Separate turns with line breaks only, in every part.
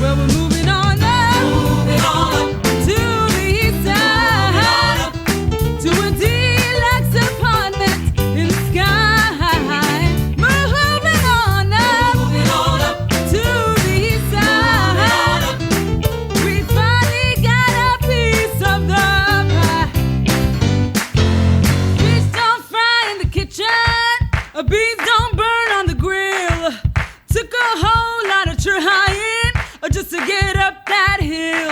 Well, we're moving on up to the east side, to a deluxe apartment in the sky. Moving on up to the east side. We finally got a piece of the pie. Fish don't fry in the kitchen, beans don't burn on the grill. Took a whole lot of trying just to get up that hill.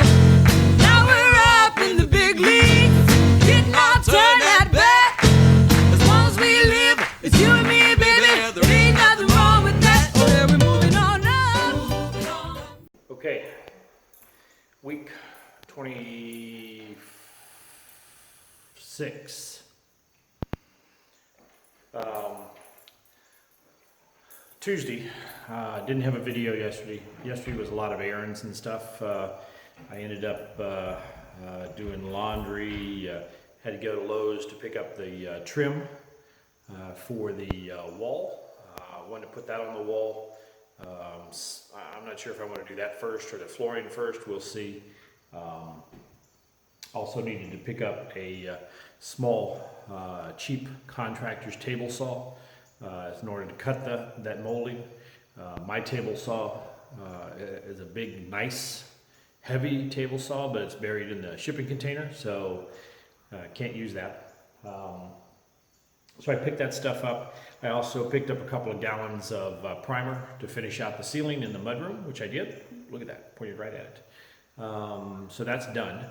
Now we're up in the big leagues, getting our turn at bat. As long as we live, it's you and me, baby. There ain't nothing wrong with that. Yeah, we're moving on up.
Okay, week 26. Tuesday, didn't have a video yesterday. Yesterday was a lot of errands and stuff. I ended up doing laundry, had to go to Lowe's to pick up the trim for the wall. I wanted to put that on the wall. I'm not sure if I want to do that first or the flooring first, we'll see. Also needed to pick up a small, cheap contractor's table saw in order to cut that molding. My table saw is a big, nice, heavy table saw, but it's buried in the shipping container, so can't use that. So I picked that stuff up. I also picked up a couple of gallons of primer to finish out the ceiling in the mudroom, which I did. Look at that, pointed right at it. So that's done.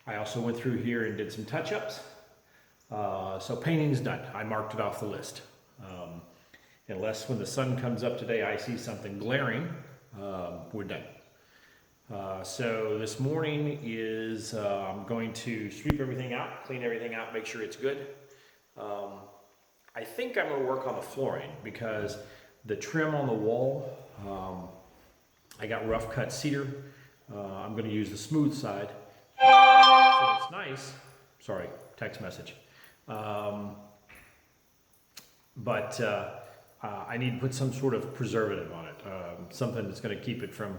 I also went through here and did some touch-ups. So painting's done. I marked it off the list. Unless when the sun comes up today I see something glaring, we're done. So this morning is I'm going to sweep everything out, clean everything out, make sure it's good. I think I'm going to work on the flooring because the trim on the wall, I got rough cut cedar. I'm going to use the smooth side. So it's nice. Sorry, text message. I need to put some sort of preservative on it, something that's going to keep it from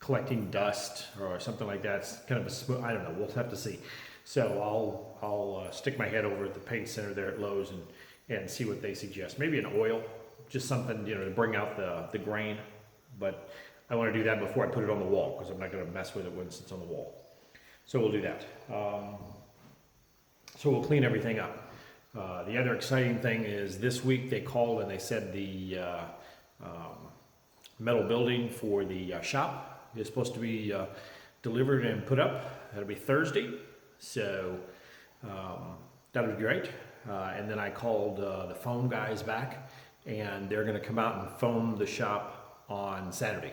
collecting dust or something like that. It's kind of a smooth, I don't know, we'll have to see. So I'll stick my head over at the paint center there at Lowe's and see what they suggest. Maybe an oil, just something, to bring out the grain. But I want to do that before I put it on the wall because I'm not going to mess with it once it's on the wall. So we'll do that. So we'll clean everything up. The other exciting thing is this week they called and they said the metal building for the shop is supposed to be delivered and put up. That'll be Thursday, so that'll be great. And then I called the foam guys back and they're going to come out and foam the shop on Saturday.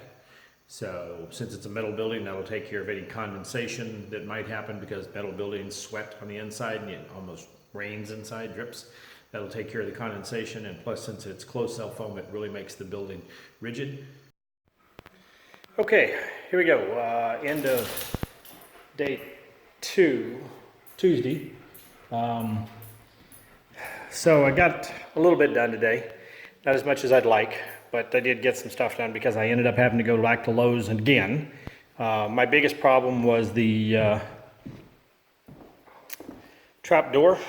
So since it's a metal building, that'll take care of any condensation that might happen because metal buildings sweat on the inside and it almost rains inside, drips. That'll take care of the condensation, and plus since it's closed cell foam, it really makes the building rigid. Okay, here we go. End of day 2, Tuesday. So I got a little bit done today. Not as much as I'd like, but I did get some stuff done because I ended up having to go back to Lowe's again. My biggest problem was the trap door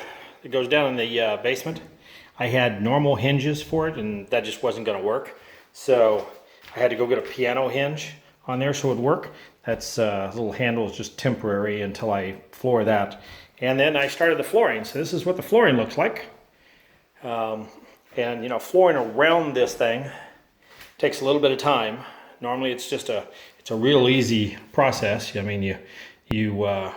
that goes down in the basement. I had normal hinges for it and that just wasn't going to work. So I had to go get a piano hinge on there so it would work. That's little handle is just temporary until I floor that. And then I started the flooring. So this is what the flooring looks like. And flooring around this thing takes a little bit of time. Normally it's just a real easy process. I mean, the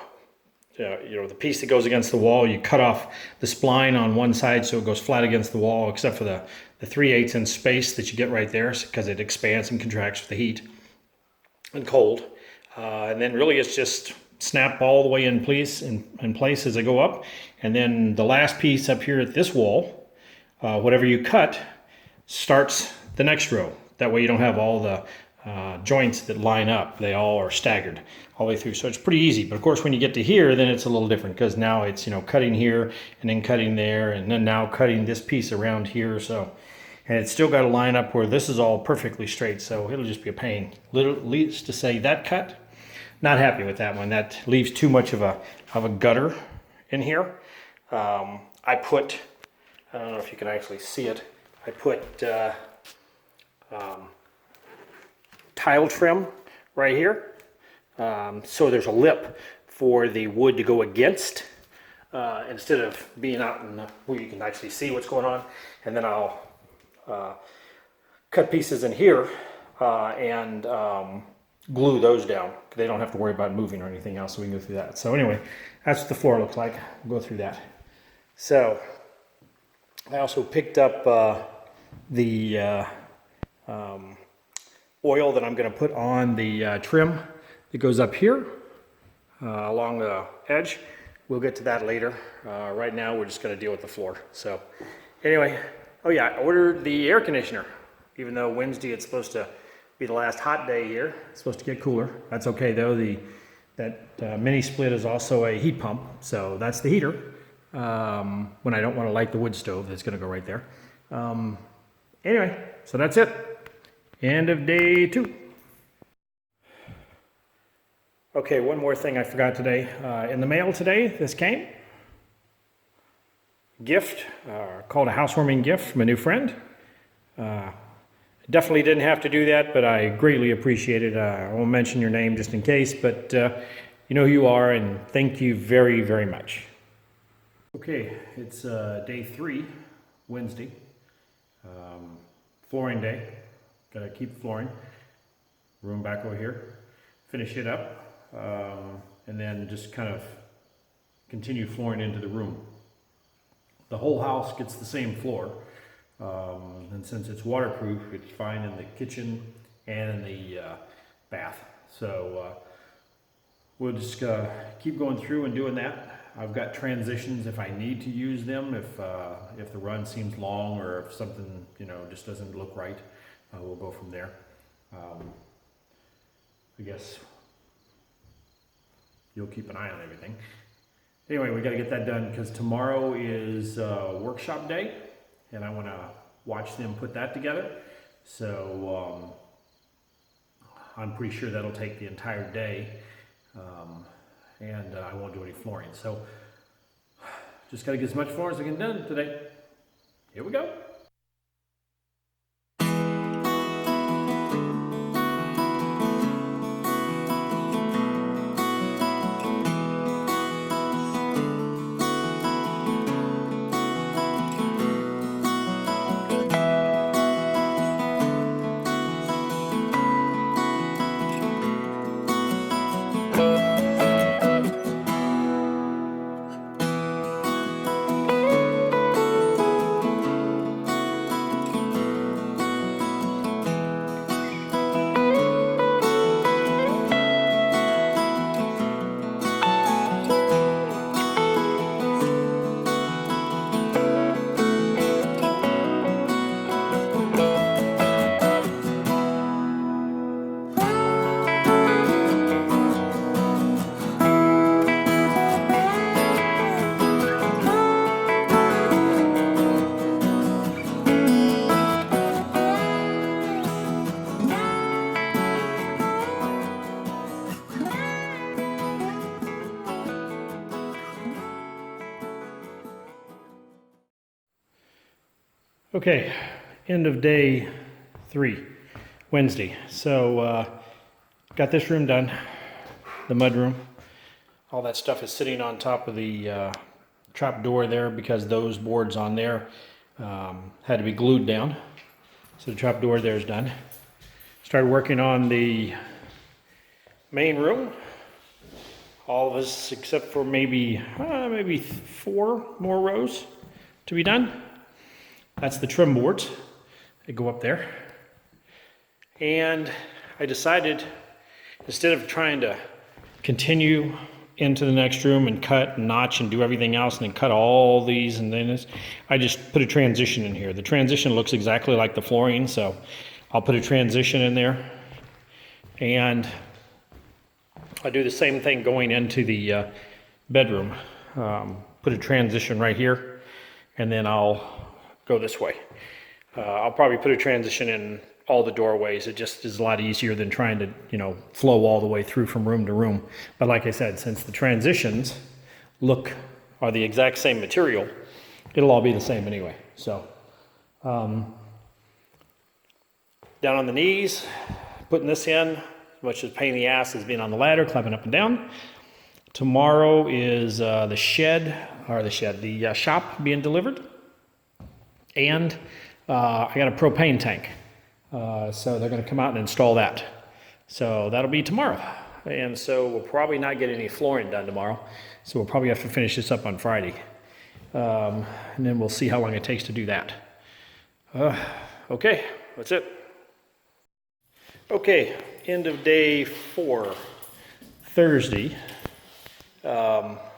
piece that goes against the wall, you cut off the spline on one side so it goes flat against the wall, except for the 3/8 inch space that you get right there because it expands and contracts with the heat and cold. And then really it's just snap all the way in place as I go up. And then the last piece up here at this wall, whatever you cut starts the next row. That way you don't have all the joints that line up. They all are staggered all the way through. So it's pretty easy. But of course, when you get to here, then it's a little different because now it's, cutting here and then cutting there and then now cutting this piece around here. So
And it's still got to line up where this is all perfectly straight, so it'll just be a pain. Leads to say that cut, not happy with that one. That leaves too much of a gutter in here. I put, I don't know if you can actually see it, I put tile trim right here. So there's a lip for the wood to go against, instead of being out in where you can actually see what's going on. And then I'll cut pieces in here and glue those down. They don't have to worry about moving or anything else, so we can go through that. So anyway, that's what the floor looks like. We'll go through that. So I also picked up the oil that I'm going to put on the trim that goes up here along the edge. We'll get to that later. Right now we're just going to deal with the floor. So anyway, oh yeah, I ordered the air conditioner. Even though Wednesday it's supposed to be the last hot day here, it's supposed to get cooler. That's okay though. That mini split is also a heat pump, so that's the heater. When I don't want to light the wood stove, that's going to go right there. Anyway, so that's it. End of day 2. Okay, one more thing I forgot today. In the mail today, this came. Gift, called a housewarming gift from a new friend. Definitely didn't have to do that, but I greatly appreciate it. I won't mention your name just in case, but you know who you are, and thank you very, very much. Okay, it's day 3, Wednesday. Flooring day. Gotta keep flooring. Room back over here. Finish it up. And then just kind of continue flooring into the room. The whole house gets the same floor. And since it's waterproof, it's fine in the kitchen and in the bath. So we'll just keep going through and doing that. I've got transitions if I need to use them, if the run seems long or if something, just doesn't look right, we'll go from there. I guess you'll keep an eye on everything. Anyway, we got to get that done because tomorrow is workshop day, and I want to watch them put that together. So I'm pretty sure that'll take the entire day. And I won't do any flooring. So just got to get as much flooring as I can done today. Here we go. Okay, end of day 3, Wednesday. So got this room done, the mud room. All that stuff is sitting on top of the trap door there because those boards on there had to be glued down. So the trap door there is done. Started working on the main room. All of us except for maybe 4 more rows to be done. That's the trim boards. They go up there. And I decided, instead of trying to continue into the next room and cut and notch and do everything else and then cut all these and then this, I just put a transition in here. The transition looks exactly like the flooring, so I'll put a transition in there. And I'll do the same thing going into the bedroom. Put a transition right here, and then I'll go this way. I'll probably put a transition in all the doorways. It just is a lot easier than trying to, flow all the way through from room to room. But like I said, since the transitions are the exact same material, it'll all be the same anyway. So, down on the knees, putting this in, as much as pain in the ass as being on the ladder, climbing up and down. Tomorrow is the shop being delivered. And I got a propane tank. So they're going to come out and install that. So that'll be tomorrow. And so we'll probably not get any flooring done tomorrow. So we'll probably have to finish this up on Friday. And then we'll see how long it takes to do that. Okay, that's it. Okay, end of day 4, Thursday. Propane.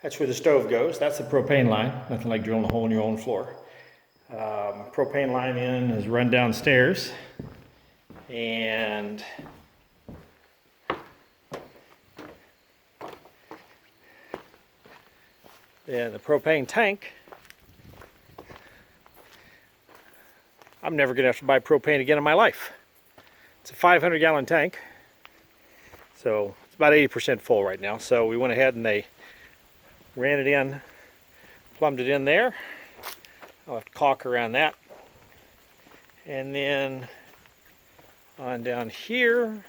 That's where the stove goes. That's the propane line. Nothing like drilling a hole in your own floor. Propane line in is run downstairs. And then the propane tank. I'm never going to have to buy propane again in my life. It's a 500-gallon tank. So it's about 80% full right now. So we went ahead and they ran it in, plumbed it in there. I'll have to caulk around that. And then on down here,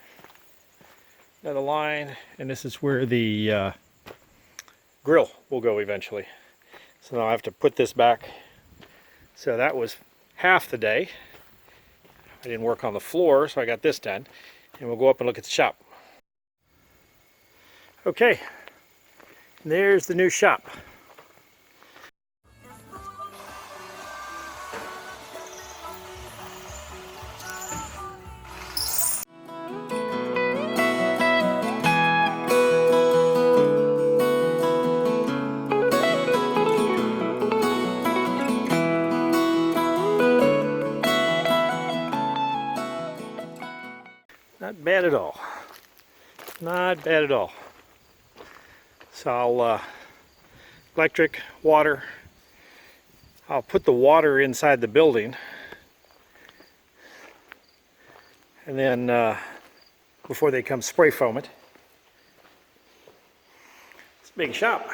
another line, and this is where the grill will go eventually. So now I have to put this back. So that was half the day. I didn't work on the floor, so I got this done. And we'll go up and look at the shop. Okay. There's the new shop. Not bad at all. Not bad at all. So I'll electric, water. I'll put the water inside the building, and then before they come spray foam it. It's a big shop.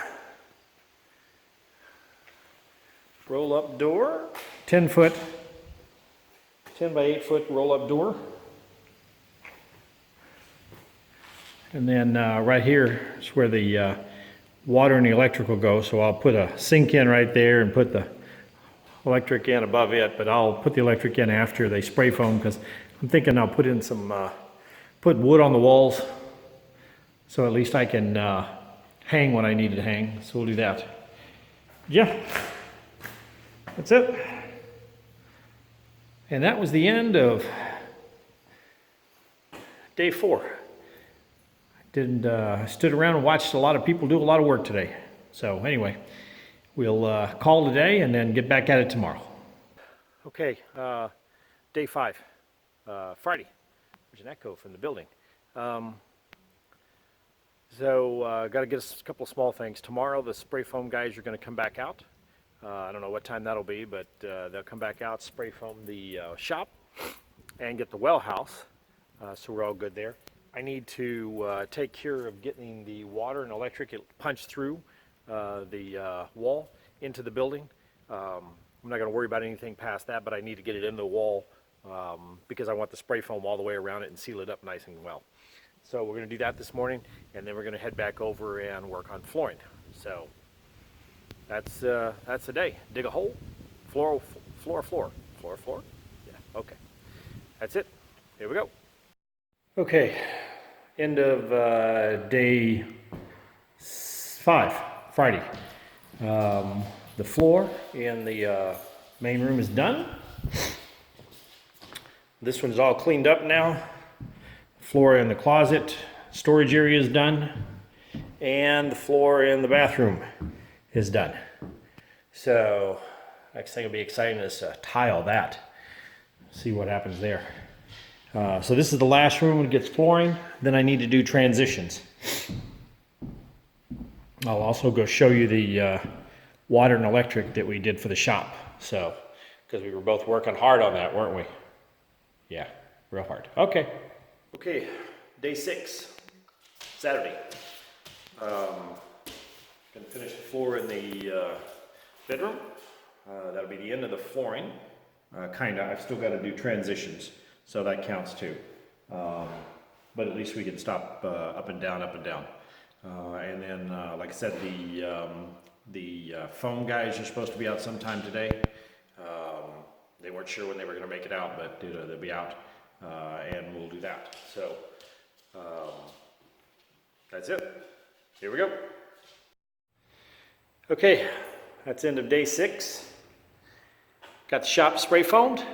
Roll up door, 10 by 8 foot roll up door. And then right here is where the water and the electric will go. So I'll put a sink in right there and put the electric in above it, but I'll put the electric in after they spray foam, because I'm thinking I'll put in some, put wood on the walls so at least I can hang when I need to hang. So we'll do that. Yeah, that's it. And that was the end of day 4. Stood around and watched a lot of people do a lot of work today. So anyway, we'll call today and then get back at it tomorrow. Okay, day 5, Friday. There's an echo from the building. Got to get us a couple of small things. Tomorrow the spray foam guys are going to come back out. I don't know what time that'll be, but they'll come back out, spray foam the shop, and get the well house. So we're all good there. I need to take care of getting the water and electric punched through the wall into the building. I'm not going to worry about anything past that, but I need to get it into the wall because I want the spray foam all the way around it and seal it up nice and well. So we're going to do that this morning, and then we're going to head back over and work on flooring. So that's the day. Dig a hole, floor. Yeah, okay. That's it. Here we go. Okay, end of day 5, Friday. The floor in the main room is done. This one's all cleaned up now. Floor in the closet, storage area is done. And the floor in the bathroom is done. So next thing will be exciting is tile that. See what happens there. So this is the last room when it gets flooring. Then I need to do transitions. I'll also go show you the water and electric that we did for the shop. So, because we were both working hard on that, weren't we? Yeah, real hard. Okay. Okay, day 6, Saturday. Gonna finish the floor in the bedroom. That'll be the end of the flooring. Kinda, I've still gotta do transitions, so that counts too. But at least we can stop up and down, up and down. And then, like I said, the foam guys are supposed to be out sometime today. They weren't sure when they were gonna make it out, but they'll be out, and we'll do that. So, that's it. Here we go. Okay, that's end of day 6. Got the shop spray foamed.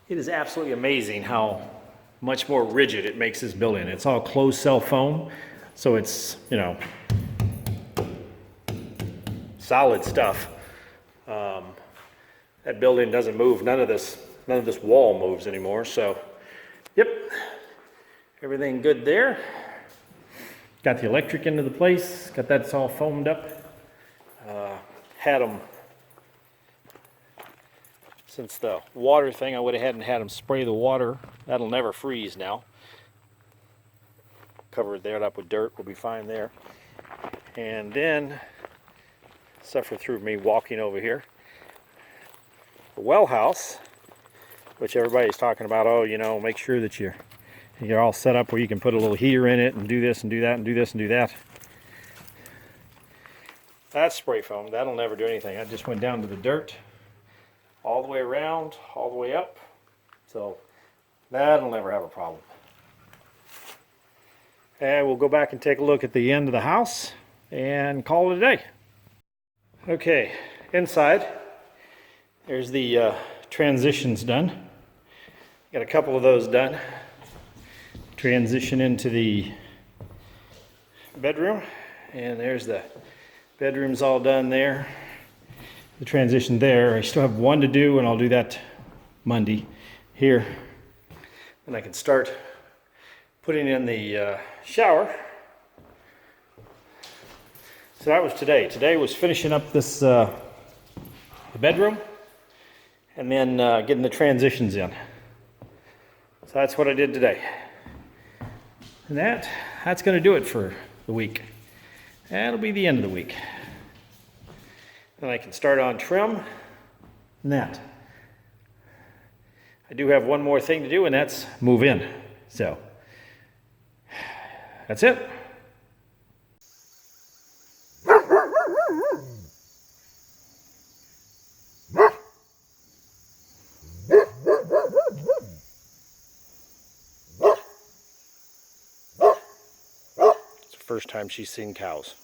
It is absolutely amazing how much more rigid it makes this building. It's all closed cell foam, so it's, you know, solid stuff. That building doesn't move. None of this wall moves anymore. So, yep, everything good there. Got the electric into the place. Got that all foamed up. Had them. Since the water thing, I would have had them spray the water. That'll never freeze now. Cover that up with dirt, we'll be fine there. And then, suffer through me walking over here. The well house, which everybody's talking about, oh, you know, make sure that you're all set up where you can put a little heater in it and do this and do that and do this and do that. That's spray foam, that'll never do anything. I just went down to the dirt. All the way around, all the way up. So that'll never have a problem. And we'll go back and take a look at the end of the house and call it a day. Okay, inside, there's the transitions done. Got a couple of those done. Transition into the bedroom, and there's the bedrooms all done there. The transition there. I still have one to do, and I'll do that Monday here. And I can start putting in the shower. So that was today. Today was finishing up this the bedroom, and then getting the transitions in. So that's what I did today. And that's going to do it for the week. That'll be the end of the week. Then I can start on trim and that. I do have one more thing to do, and that's move in. So that's it. It's the first time she's seen cows.